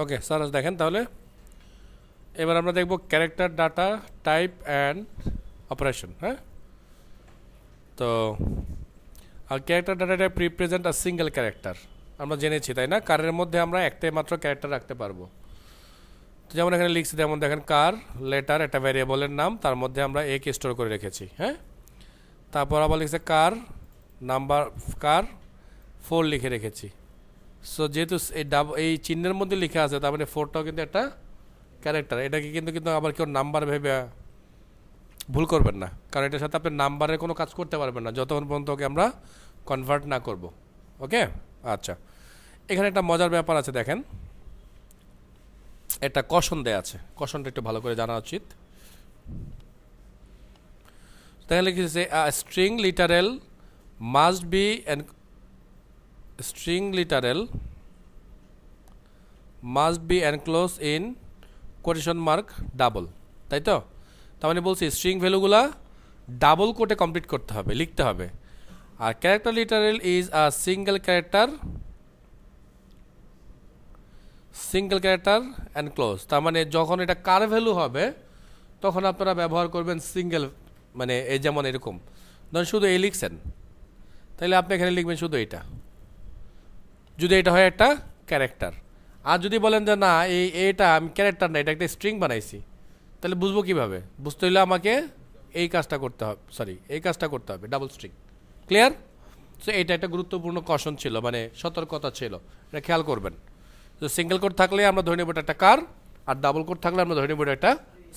Okay sir দেখেন তাহলে এবার আমরা দেখব character data type and operation. হ্যাঁ, তো আর character data type represent a single character আমরা জেনেছি, তাই না? কারের মধ্যে আমরা একটাই মাত্র ক্যারেক্টার রাখতে পারবো। তো যেমন এখানে লিখছি, যেমন দেখেন কার লেটার একটা ভ্যারিয়েবলের নাম, তার মধ্যে আমরা এ কে স্টোর করে রেখেছি। হ্যাঁ, তারপর আবার লিখছে কার নাম্বার, কার 4 লিখে রেখেছি। সো যেহেতু এই চিহ্নের মধ্যে লিখে আছে, তার মানে 4টাও কিন্তু একটা ক্যারেক্টার। এটাকে কিন্তু কিন্তু আবার কেউ নাম্বার ভেবে ভুল করবেন না, কারণ এটার সাথে আপনি নাম্বারের কোনো কাজ করতে পারবেন না যতক্ষণ পর্যন্ত ওকে আমরা কনভার্ট না করব। ওকে, আচ্ছা। এখানে একটা মজার ব্যাপার আছে, দেখেন একটা কশন দেয়া আছে, কশনটা একটু ভালো করে জানা উচিত। তাহলে লিখেছে string literal must be string literal must be enclose in quotation mark double, তাই তো? তার মানে বলছি স্ট্রিং ভ্যালুগুলা ডাবল কোটে কমপ্লিট করতে হবে, লিখতে হবে। আর character literal is a single character enclose, তার মানে যখন এটা কার ভ্যালু হবে তখন আপনারা ব্যবহার করবেন সিঙ্গেল, মানে এই যেমন এরকম ধরুন শুধু এই লিখছেন, তাহলে আপনি এখানে লিখবেন শুধু এটা, যদি এটা হয় একটা ক্যারেক্টার। আর যদি বলেন যে না এইটা আমি ক্যারেক্টার না, এটা একটা স্ট্রিং বানাইছি, তাহলে বুঝবো কিভাবে? বুঝতে হলে আমাকে এই কাজটা করতে হবে, এই কাজটা করতে হবে, ডাবল স্ট্রিং। ক্লিয়ার? সো এটা একটা গুরুত্বপূর্ণ কশন ছিল, মানে সতর্কতা ছিল, এটা খেয়াল করবেন। তো সিঙ্গেল কোড থাকলে আমরা ধরে নেব একটা কার, আর ডাবল কোড থাকলে আমরা ধরে নেব একটা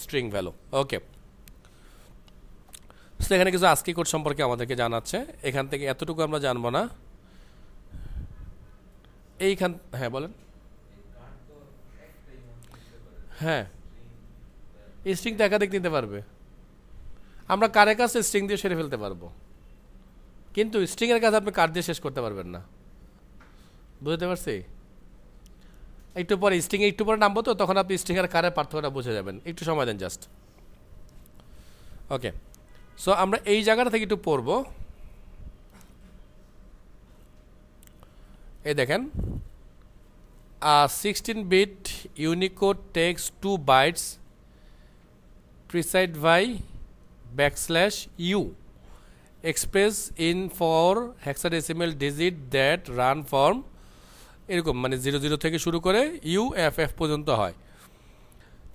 স্ট্রিং ভ্যালু। ওকে, সো এখানে কিছু আস্কি কোড সম্পর্কে আমাদেরকে জানাচ্ছে, এখান থেকে এতটুকু আমরা জানবো না। এইখান, হ্যাঁ বলেন। হ্যাঁ, স্ট্রিং তো একাধিক নিতে পারবে, আমরা কারের কাছে স্ট্রিং দিয়ে সেরে ফেলতে পারবো, কিন্তু স্ট্রিংয়ের কাজ আপনি কার দিয়ে শেষ করতে পারবেন না। বুঝতে পারছি? একটু পরে স্ট্রিংয়ে একটু পরে নামবো, তো তখন আপনি স্ট্রিং আর কারের পার্থক্যটা বুঝে যাবেন, একটু সময় দেন জাস্ট। ওকে, সো আমরা এই জায়গাটা থেকে একটু পড়বো। এই দেখেন 16-bit Unicode takes 2 bytes preceded by \u express in 4 hexadecimal digit that run from এরকম, মানে 00 থেকে শুরু করে UFF পর্যন্ত হয়।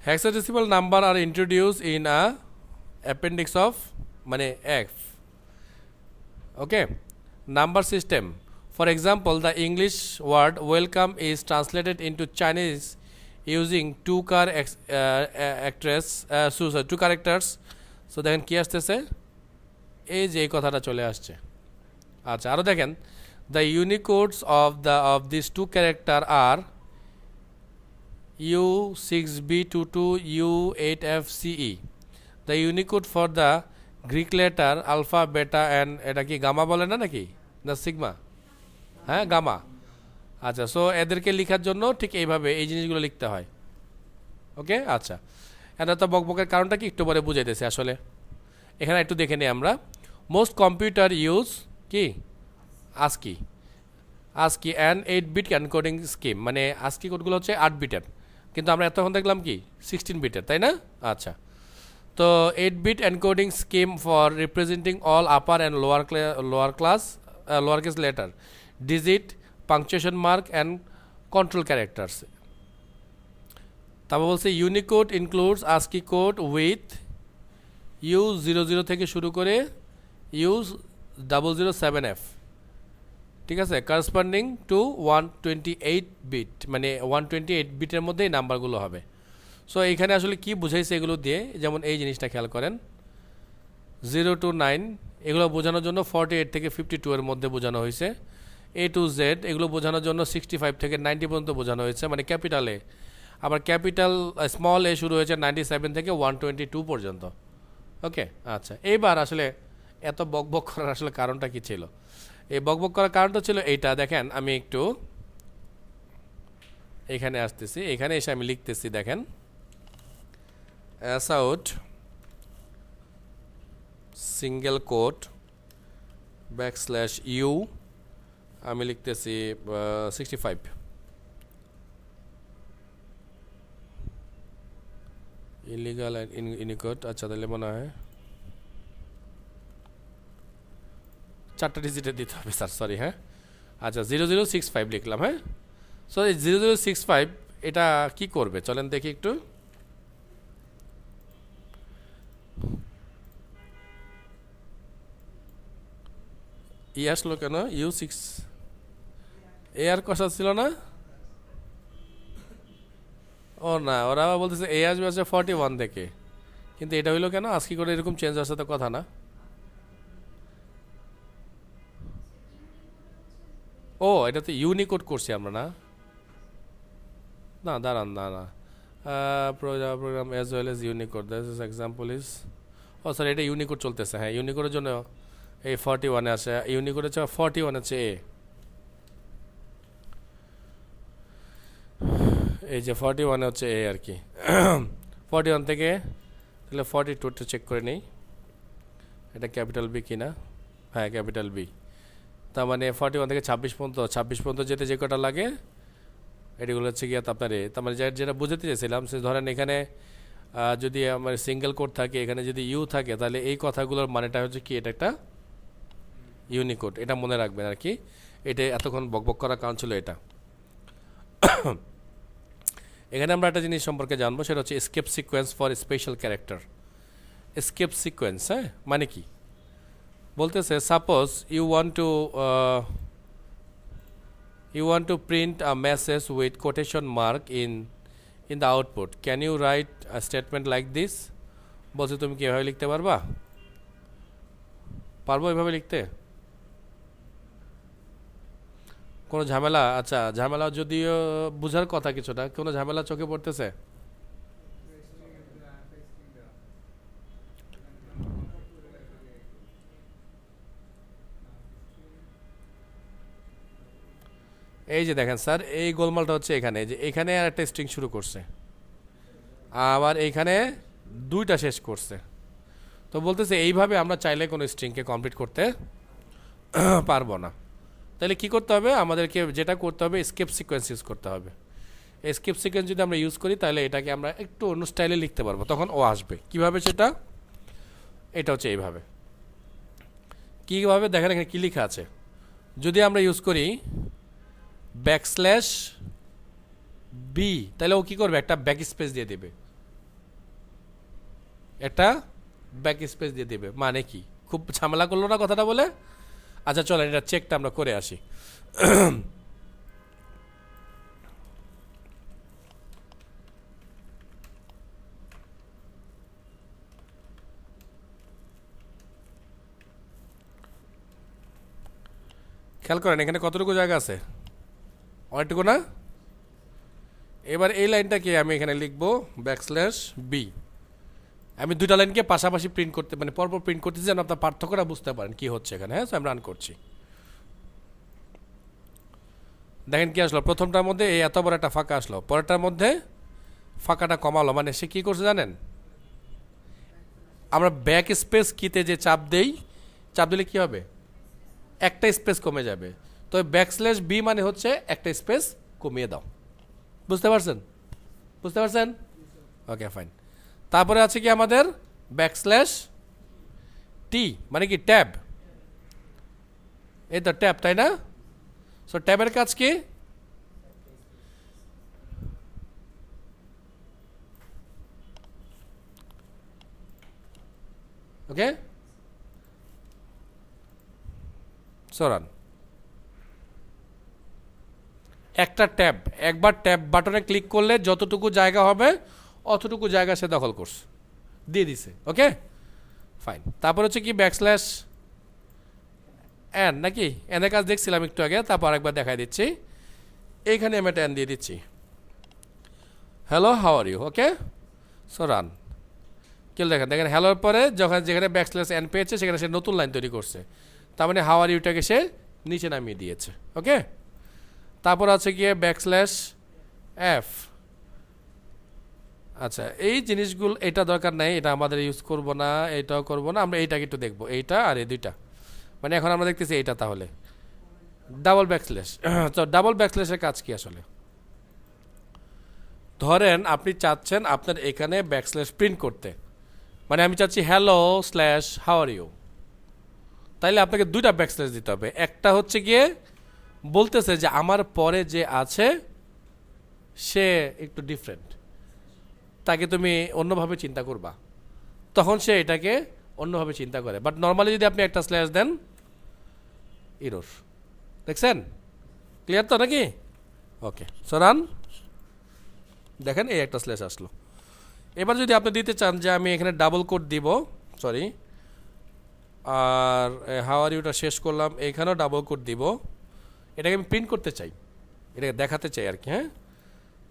Hexadecimal number are introduced in a appendix of মানে F. Okay, number system. For example, the English word welcome is translated into Chinese using two characters. So দেখেন কি আসতেছে, এই যে এই কথাটা চলে আসছে। আচ্ছা, আরও দেখেন the unicodes of these two character are U6B22 U8FCE. The Unicode for the Greek letter alpha beta and এটা কি গামা বলে না নাকি, না সিগমা? হ্যাঁ, গামা। আচ্ছা, সো এদেরকে লেখার জন্য ঠিক এইভাবে এই জিনিসগুলো লিখতে হয়। ওকে, আচ্ছা, এটা তো বকবকের কারণটা কি একটু পরে বুঝাইতেছে। আসলে এখানে একটু দেখে নিই আমরা। মোস্ট কম্পিউটার ইউজ কি ASCII and 8-bit encoding scheme, মানে ASCII কোডগুলো হচ্ছে 8 বিটের, কিন্তু আমরা এতক্ষণ দেখলাম কি 16 বিটের, তাই না? আচ্ছা, তো 8-bit encoding scheme for representing all upper and lower case letter, digit, punctuation mark and control characters. তারপর বলছে Unicode includes ASCII code with U00 থেকে শুরু করে U007F, ঠিক আছে, করসপন্ডিং টু 128 বিট, মানে 128 বিটের মধ্যে এই নাম্বারগুলো হবে। সো এইখানে আসলে কি বুঝাইছে এগুলো দিয়ে, যেমন এই জিনিসটা খেয়াল করেন 0 to 9 এগুলো বোঝানোর জন্য 48 থেকে 52 এর মধ্যে বোঝানো হয়েছে। A to Z এগুলো বোঝানোর জন্য 65 থেকে 90 পর্যন্ত বোঝানো হয়েছে, মানে ক্যাপিটাল এ। আবার ক্যাপিটাল স্মল এ শুরু হয়েছে 97 থেকে 122 পর্যন্ত। ওকে, আচ্ছা, এইবার আসলে এত বকবক করার আসলে কারণটা কি ছিল? এই বকবক করার কারণটা ছিল এইটা, দেখেন আমি একটু এখানে আসতেছি, এখানে এসে আমি লিখতেছি, দেখেন অ্যাসাউট সিঙ্গেল কোট \u আমি লিখতেছি 65, ইলিগাল অ্যান্ড ইউনিকোড। আচ্ছা তাহলে মনে হয় 4টা ডিজিটের দিতে হবে স্যার, সরি। হ্যাঁ আচ্ছা 0065 লিখলাম। হ্যাঁ সো এই 0065 এটা কি করবে চলেন দেখি একটু। আসলো কেন? U6 আর কষা ছিল না? ও না, ওরা বলতেছে আসবে 41 থেকে, কিন্তু এটা হইলো কেন? আজকে করে এরকম চেঞ্জ আসছে তো কথা না। ও এটা তো ইউনিকোড করছি আমরা না? না দাঁড়ান, না না, program as well as unicode, this is example is, ও স্যার এটা ইউনিকোড চলতেছে। হ্যাঁ ইউনিকোডের জন্য এই 41 আছে, ইউনিকোড হচ্ছে 41 আছে এই যে 41 হচ্ছে আর কি। 41 থেকে তাহলে 42টা চেক করে নেই, এটা ক্যাপিটাল বি কিনা। হ্যাঁ ক্যাপিটাল বি, তার মানে 41 থেকে 26 পর্যন্ত যেতে যে কটা লাগে এটিগুলো হচ্ছে গিয়ে আপনার তার মানে যেটা বুঝাতে চেয়েছিলাম সে ধরেন এখানে যদি আমার সিঙ্গেল কোড থাকে, এখানে যদি ইউ থাকে, তাহলে এই কথাগুলোর মানেটা হচ্ছে কি, এটা একটা ইউনিকোড, এটা মনে রাখবেন আর কি। এটা এতক্ষণ বকবক করার কারণ ছিল এটা। এখানে আমরা একটা জিনিস সম্পর্কে জানবো, সেটা হচ্ছে escape sequence for special character. Escape sequence হ্যাঁ মানে কি বলতেছে, suppose you want to print a message with quotation mark in the output, can you write a statement like this? বলছে তুমি কি এভাবে লিখতে পারবো এভাবে লিখতে? কোনো ঝামেলা? আচ্ছা ঝামেলা যদিও বুঝার কথা কিছুটা, কোনো ঝামেলা চোখে পড়তেছে? এই যে দেখেন স্যার, এই গোলমালটা হচ্ছে এখানে, যে এখানে আর একটা স্ট্রিং শুরু করছে, আবার এইখানে 2টা শেষ করছে। তো বলতেছে এইভাবে আমরা চাইলে কোনো স্ট্রিংকে কমপ্লিট করতে পারবো না। তাহলে কি করতে হবে আমাদেরকে? যেটা করতে হবে স্কেপ সিকোয়েন্স ইউজ করতে হবে। স্কেপ সিকোয়েন্স যদি আমরা ইউজ করি তাহলে এটাকে আমরা একটু অন্য স্টাইলে লিখতে পারবো, তখন ও আসবে। কিভাবে সেটা? এটা হচ্ছে এইভাবে। কীভাবে দেখেন এখানে কী লেখা আছে। যদি আমরা ইউজ করি ব্যাকস্ল্যাশ বি, তাহলে ও কী করবে? একটা ব্যাক স্পেস দিয়ে দেবে, একটা ব্যাক স্পেস দিয়ে দেবে। মানে কি, খুব ঝামেলা করলো না কথাটা বলে? আচ্ছা চলেন এটা চেকটা আমরা করে আসি। খেয়াল করেন এখানে কতটুকু জায়গা আছে? অনেকটুকু না? এবার এই লাইনটাকে আমি এখানে লিখবো ব্যাকস্ল্যাশ বি। আমি 2টা লাইনকে পাশাপাশি প্রিন্ট করতে, মানে পরপর প্রিন্ট করতেছি যেন আপনার পার্থক্যটা বুঝতে পারেন কি হচ্ছে এখানে। হ্যাঁ আমি রান করছি, দেখেন কি আসলো। প্রথমটার মধ্যে এই এত বড় একটা ফাঁকা আসলো, পরেরটার মধ্যে ফাঁকাটা কমালো। মানে সে কী করছে জানেন? আমরা ব্যাক স্পেস কিতে যে চাপ দিলে কি হবে? একটা স্পেস কমে যাবে। তো ব্যাকস্ল্যাশ বি মানে হচ্ছে একটা স্পেস কমিয়ে দাও। বুঝতে পারছেন? Okay fine. তারপরে আছে কি আমাদের ব্যাকস্ল্যাশ টি, মানে কি ট্যাব। এই তো ট্যাব, তাই না? সো ট্যাবের কাজ কি? ওকে সরান। একটা ট্যাব, একবার ট্যাব বাটনে ক্লিক করলে যতটুকু জায়গা হবে অতটুকু জায়গা সে দখল করছে, দিয়ে দিছে। Okay fine. তারপর হচ্ছে কি ব্যাকস্ল্যাশ এন, নাকি এনের কাজ দেখছিলাম একটু আগে, তারপর একবার দেখাই দিচ্ছি। এইখানে আমি একটা এন দিয়ে দিচ্ছি, hello how are you. Okay so run. কেউ দেখেন হ্যালোর পরে যখন যেখানে ব্যাকস্ল্যাশ এন পেয়েছে সেখানে সে নতুন লাইন তৈরি করছে, তার মানে হাউ আর ইউটাকে সে নিচে নামিয়ে দিয়েছে। ওকে তারপর আছে গিয়ে ব্যাকস্ল্যাশ এফ। আচ্ছা এই জিনিসগুলো, এটা দরকার নাই, এটা আমাদের ইউজ করব না, এটাও করব না, আমরা এইটাকে একটু দেখবো, এইটা আর এই দুইটা। মানে এখন আমরা দেখতেছি এইটা, তাহলে ডাবল ব্যাকস্ল্যাশ। তো ডাবল ব্যাকস্ল্যাশের কাজ কি আসলে? ধরেন আপনি চাচ্ছেন আপনার এখানে ব্যাকস্ল্যাশ প্রিন্ট করতে, মানে আমি চাচ্ছি hello slash how are you, তাইলে আপনাকে দুইটা ব্যাকস্ল্যাশ দিতে হবে। একটা হচ্ছে গিয়ে বলতেছে যে আমার পরে যে আছে সে একটু ডিফারেন্ট, তাকে তুমি অন্যভাবে চিন্তা করবা, তখন সে এটাকে অন্যভাবে চিন্তা করে। বাট নর্মালি যদি আপনি একটা স্ল্যাশ দেন, ইরোর। দেখছেন? ক্লিয়ার তো নাকি? ওকে, সো রান। দেখেন এই একটা স্ল্যাশ আসলো। এবার যদি আপনি দিতে চান যে আমি এখানে ডাবল কোট দিব, সরি, আর হাউ আর ইউটা শেষ করলাম, এখানেও ডাবল কোট দিব, এটাকে আমি প্রিন্ট করতে চাই, এটাকে দেখাতে চাই আর কি, হ্যাঁ,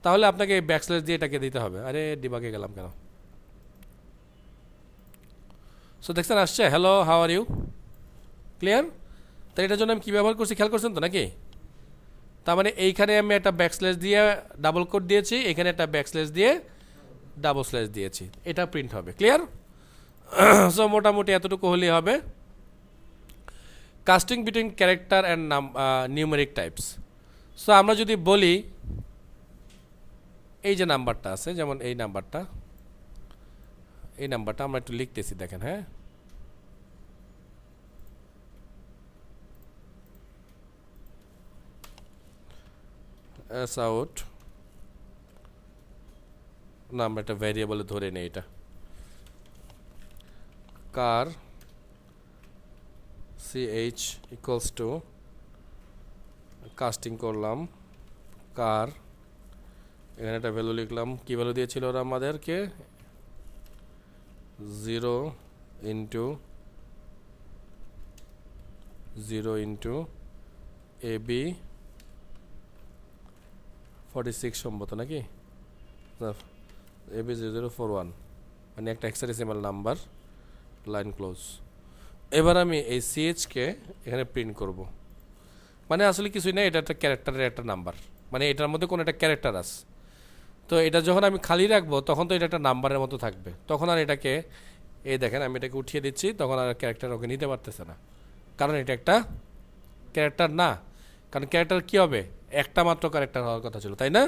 তাহলে আপনাকে এই ব্যাকস্ল্যাশ দিয়ে এটাকে দিতে হবে। আরে ডিবাগে গেলাম কেন? সো দেখছেন আসছে hello how are you, clear? তো এটার জন্য আমি কী ব্যবহার করছি খেয়াল করছেন তো নাকি? তার মানে এইখানে আমি একটা ব্যাকস্ল্যাশ দিয়ে ডাবল কোট দিয়েছি, এখানে একটা ব্যাকস্ল্যাশ দিয়ে ডাবল স্ল্যাশ দিয়েছি, এটা প্রিন্ট হবে। ক্লিয়ার? সো মোটামুটি এতটুকু হলেই হবে। Casting between character and numeric types. So আমরা যদি বলি এই যে নাম্বারটা আছে, যেমন এই নাম্বারটা আমরা একটু লিখতেছি, দেখেন, হ্যাঁ, এস আউট না, আমরা একটা ভ্যারিয়েবলে ধরে নেই, এটা কার ch ইকুয়ালস টু কাস্টিং করলাম কার, এখানে একটা ভ্যালু লিখলাম। কি ভ্যালু দিয়েছিল ওরা আমাদেরকে? 0 ইন্টু ab 46 সম্ভবত নাকি, ab 0041, মানে একটা হেক্সাডেসিমাল নাম্বার, লাইন ক্লোজ। এবার আমি এই কে এখানে প্রিন্ট করব, মানে আসলে কিছুই না, এটা একটা ক্যারেক্টারের একটা নাম্বার, মানে এটার মধ্যে কোনো একটা ক্যারেক্টার আছে। তো এটা যখন আমি খালি রাখবো তখন তো এটা একটা নাম্বারের মতো থাকবে, তখন আর এটাকে, এই দেখেন আমি এটাকে উঠিয়ে দিচ্ছি, তখন আর ক্যারেক্টার ওকে নিতে পারতেছে না, কারণ এটা একটা ক্যারেক্টার না। কারণ ক্যারেক্টার কী হবে? একটা মাত্র ক্যারেক্টার হওয়ার কথা ছিল, তাই না?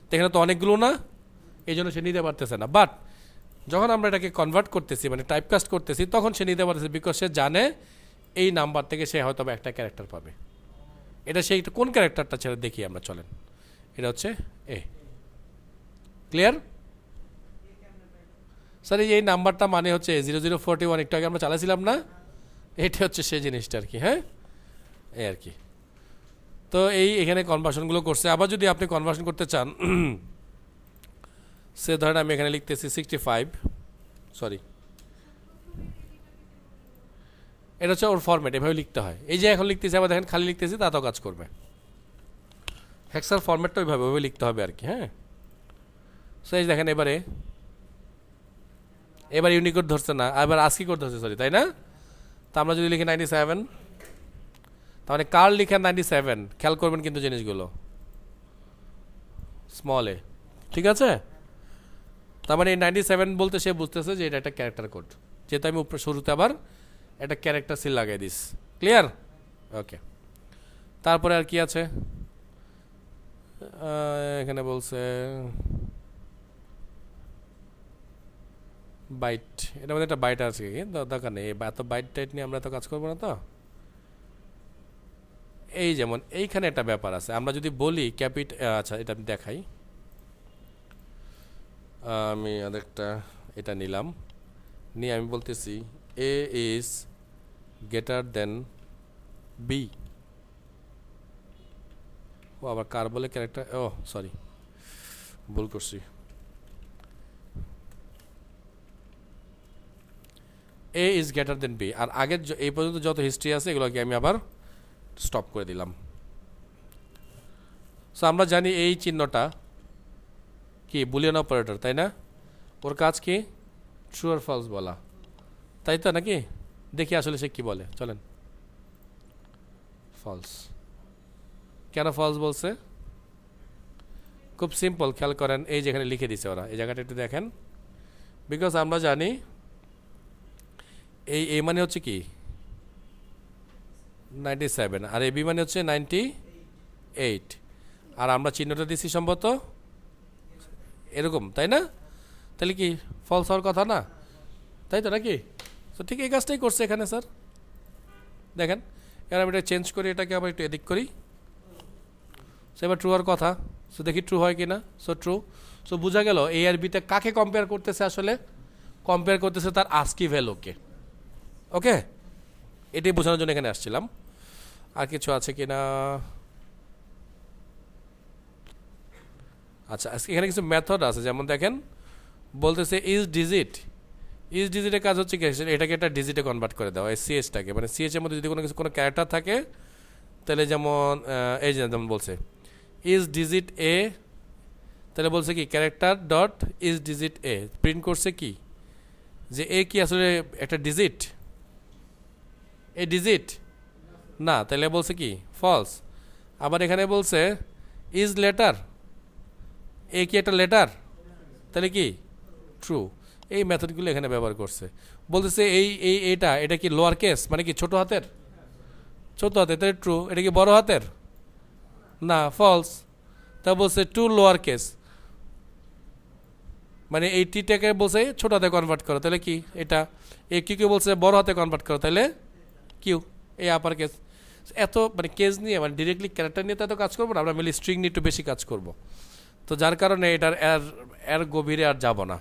তো এখানে তো অনেকগুলো না, এই জন্য সে নিতে পারতেছে না। বাট যখন আমরা এটাকে কনভার্ট করতেছি, মানে টাইপকাস্ট করতেছি, তখন সে নিতে পারতেছে, বিকজ সে জানে এই নাম্বার থেকে সে হয়তো একটা ক্যারেক্টার পাবে। এটা সেই কোন ক্যারেক্টারটা ছেড়ে দেখি আমরা, চলেন। এটা হচ্ছে এ। ক্লিয়ার? স্যার এই নাম্বারটা মানে হচ্ছে 0041, একটু আগে আমরা চালাছিলাম না, এটা হচ্ছে সেই জিনিসটা আর কি, হ্যাঁ, এই আর কি। তো এই এখানে কনভার্সনগুলো করছে। আবার যদি আপনি কনভার্সন করতে চান, সে ধরেন আমি এখানে লিখতেছি 65, সরি, এটা হচ্ছে ওর ফরম্যাট, এভাবে লিখতে হয়। এই যে এখন লিখতেছি, আবার দেখেন খালি লিখতেছি, তাতেও কাজ করবে। হেক্সার ফরম্যাটটা ওইভাবে লিখতে হবে আর কি, হ্যাঁ। সো এই দেখেন এবার ইউনিকোড ধরছে না, এবার আস্কি কোড ধরছে, সরি, তাই না? তা আমরা যদি লিখি 97, তাহলে কার লিখে 97, খেয়াল করবেন কিন্তু জিনিসগুলো স্মল এ, ঠিক আছে? তার মানে এই 97 বলতে সে বুঝতেছে যে এটা একটা ক্যারেক্টার কোড, যেহেতু আমি উপরে শুরুতে আবার একটা ক্যারেক্টার সিল লাগাই দিস। ক্লিয়ার? ওকে। তারপরে আর কি আছে এখানে? বলছে বাইট, এটা মধ্যে একটা বাইট আছে কি, দরকার নেই, এত বাইট টাইট নিয়ে আমরা তো কাজ করবো না। তো এই যেমন এইখানে একটা ব্যাপার আছে, আমরা যদি বলি আচ্ছা এটা আমি দেখাই, আমি আরেকটা এটা নিলাম, নিয়ে আমি বলতেছি এ ইজ গ্রেটার দেন বি। ও আবার কার বলে ক্যারেক্টার, ও সরি, ভুল করছি। এ ইজ গ্রেটার দেন বি, আর আগের এই পর্যন্ত যত হিস্ট্রি আছে এগুলোকে আমি আবার স্টপ করে দিলাম। সো আমরা জানি এই চিহ্নটা কি, বুলিয়ান অপারেটর, তাই না? ওর কাজ কি? ট্রু আর ফলস বলা, তাই তো নাকি? দেখি আসলে সে কি বলে, চলেন। ফলস। কেন ফলস বলছে? খুব সিম্পল, খেয়াল করেন, এই যেখানে লিখে দিছে ওরা, এই জায়গাটা একটু দেখেন। বিকজ আমরা জানি এই মানে হচ্ছে কি 97, আর এ বি মানে হচ্ছে 98, আর আমরা চিহ্নটা দিচ্ছি সম্ভবত এরকম, তাই না? তাহলে কি ফলস হওয়ার কথা না, তাই তো নাকি? তো ঠিক এই কাজটাই করছে এখানে স্যার। দেখেন এবার আমি এটা চেঞ্জ করি, এটাকে আবার একটু এদিক করি। সো এবার ট্রু হওয়ার কথা, সো দেখি ট্রু হয় কি না। So true. সো বোঝা গেল এ আর বিতে কাকে কম্পেয়ার করতেছে, আসলে কম্পেয়ার করতেছে তার আস্কি ভ্যালুকে। ওকে, এটাই বোঝানোর জন্য এখানে আসছিলাম। আর কিছু আছে কি না? আচ্ছা, এখানে কিছু মেথড আছে, যেমন দেখেন বলতেছে ইজ ডিজিট। ইজ ডিজিটের কাজ হচ্ছে কি, এটাকে একটা ডিজিটে কনভার্ট করে দেওয়া, এই সিএসটাকে, মানে সিএস এর মধ্যে যদি কোনো কিছু কোনো ক্যারেক্টার থাকে তাহলে যেমন এই যে যেমন বলছে ইজ ডিজিট এ, তাহলে বলছে কি character dot is digit A, print করছে কি যে এ কি আসলে একটা ডিজিট, এ ডিজিট না, তাহলে বলছে কি ফলস। আবার এখানে বলছে ইজ লেটার, এ কি একটা লেটার, তাহলে কি ট্রু। এই মেথডগুলো এখানে ব্যবহার করছে। বলতেছে এটা কি লোয়ার কেস, মানে কি ছোট হাতের, ছোট হাতের, তাহলে ট্রু। এটা কি বড় হাতের, না ফলস। তা বলছে টু লোয়ার কেস, মানে এই টিটাকে বলছে ছোট হাতে কনভার্ট করো, তাহলে কি এটা। এই কিউকে বলছে বড় হাতে কনভার্ট করো, তাহলে কিউ এই আপার কেস। এত মানে কেস নিয়ে, মানে ডিরেক্টলি ক্যারেক্টার নিয়ে তো এত কাজ করবো না, আমরা মিলি স্ট্রিং নিয়ে একটু বেশি কাজ করব। তো যার কারণে এটার এর গভীরে আর যাব না।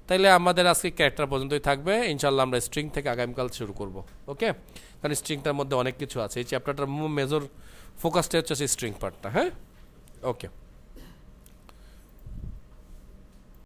তাইলে আমাদের আজকে ক্যারেক্টার পর্যন্তই থাকবে, ইনশাল্লাহ আমরা স্ট্রিং থেকে আগামীকাল শুরু করব। ওকে, কারণ স্ট্রিংটার মধ্যে অনেক কিছু আছে, এই চ্যাপ্টারটার মেজর ফোকাসটা হচ্ছে সেই স্ট্রিং পার্টটা। হ্যাঁ, ওকে।